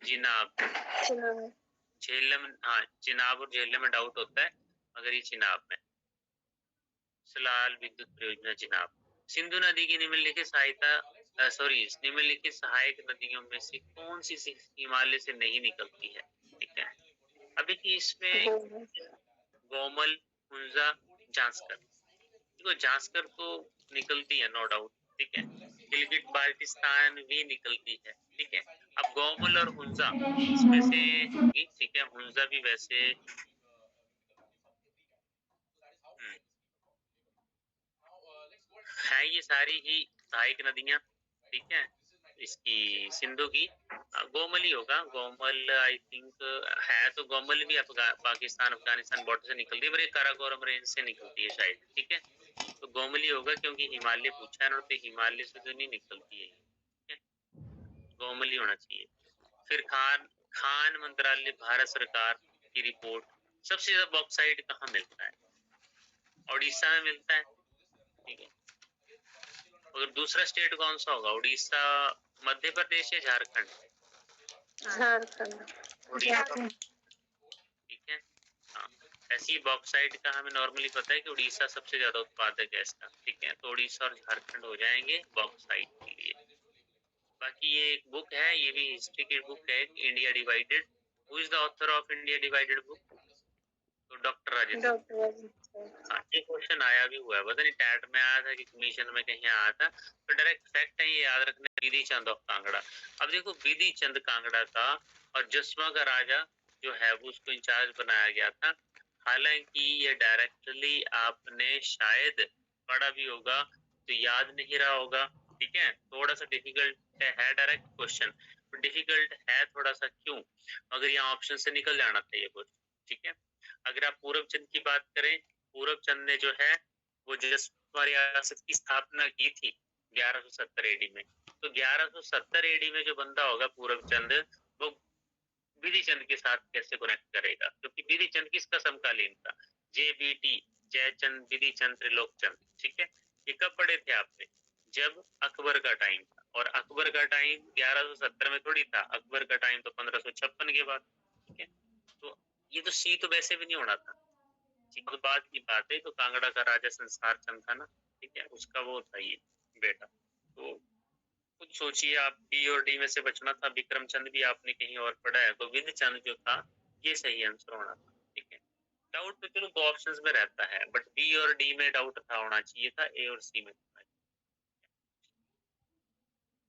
जिनाब। चिनाब। झेलम, हाँ चिनाब और झेलम में डाउट होता है, मगर ये चिनाब में। सलाल विद्युत परियोजना चिनाब। सिंधु नदी की निम्नलिखित निम्नलिखित सहायक नदियों में से कौन सी हिमालय से नहीं निकलती है? ठीक है, अब देखिए इसमें गोमल, हुंजा, जांस्कर। देखो जांस्कर तो निकलती है नो डाउट, ठीक है। गिलगिट बाल्टिस्तान भी निकलती है, ठीक है। अब गोमल और हुंजा इसमें से होगी, ठीक है। हुंजा भी वैसे है, ये सारी ही सहायक नदियां, ठीक है। इसकी सिंधु की गोमल ही होगा, गोमल आई थिंक है, तो गोमल भी पाकिस्तान अफगानिस्तान बॉर्डर से निकलती है, पर ये काराकोरम रेंज से निकलती है शायद, ठीक है। तो गोमल ही होगा, क्योंकि हिमालय पूछा है ना, तो हिमालय से तो नहीं निकलती है, ठीक है। गोमल ही होना चाहिए। फिर खान मंत्रालय भारत सरकार की रिपोर्ट, सबसे ज्यादा बॉक्साइट कहाँ मिलता है? उड़ीसा में मिलता है, ठीक है। और दूसरा स्टेट कौन सा होगा? उड़ीसा, मध्य प्रदेश या झारखंड? झारखंड। उड़ीसा, ठीक है। हाँ, ऐसी बॉक्साइट का हमें नॉर्मली पता है कि उड़ीसा सबसे ज्यादा उत्पादक है इसका, ठीक है। तो उड़ीसा और झारखंड हो जाएंगे बॉक्साइट के लिए। बाकी ये एक बुक है, ये भी हिस्ट्री की बुक है, India divided. Who is the author of India divided book? तो डॉक्टर राजेंद्र। हाँ, ये क्वेश्चन आया भी हुआ है, पता नहीं टैट में आया था कि कमीशन में कहीं आया था, तो डायरेक्ट फैक्ट है, ये याद रखना। विधि चंद ऑफ कांगड़ा। अब देखो विधि चंद कांगड़ा का और जसवा का राजा जो है वो उसको इंचार्ज बनाया गया था। हालांकि ये डायरेक्टली आपने शायद पढ़ा भी होगा तो याद नहीं रहा होगा, ठीक है। थोड़ा सा डिफिकल्ट है डायरेक्ट क्वेश्चन, डिफिकल्ट है थोड़ा सा, क्यों? अगर यहाँ ऑप्शन से निकल जाना चाहिए कुछ, ठीक है। अगर आप पूरब चंद की बात करें, पूरब चंद ने जो है वो जसवा रियासत की स्थापना की थी 1170 एडी में। तो 1170 एडी में जो बंदा होगा पूरब चंद, वो विधि चंद के साथ कैसे कनेक्ट करेगा? क्योंकि विधि चंद किसका समकालीन था? JBT, जयचंद विधि चंद त्रिलोक चंद, ठीक है। ये कब पढ़े थे आपने? जब अकबर का टाइम था, और अकबर का टाइम 1170 में थोड़ी था, अकबर का टाइम तो 1556 के बाद, ठीक है। तो ये तो सी तो वैसे भी नहीं होना था, तो बाद की बात है। तो कांगड़ा का राजा संसार चंद था ना, ठीक है, उसका वो था ये बेटा। तो खुद सोचिए, आप बी और डी में से बचना था। विक्रम चंद भी आपने कहीं और पढ़ा है, तो विधि चंद जो था ये सही आंसर होना था, ठीक है। डाउट तो चलो दो ऑप्शंस में रहता है, बट बी और डी में डाउट था, होना चाहिए था ए और सी में।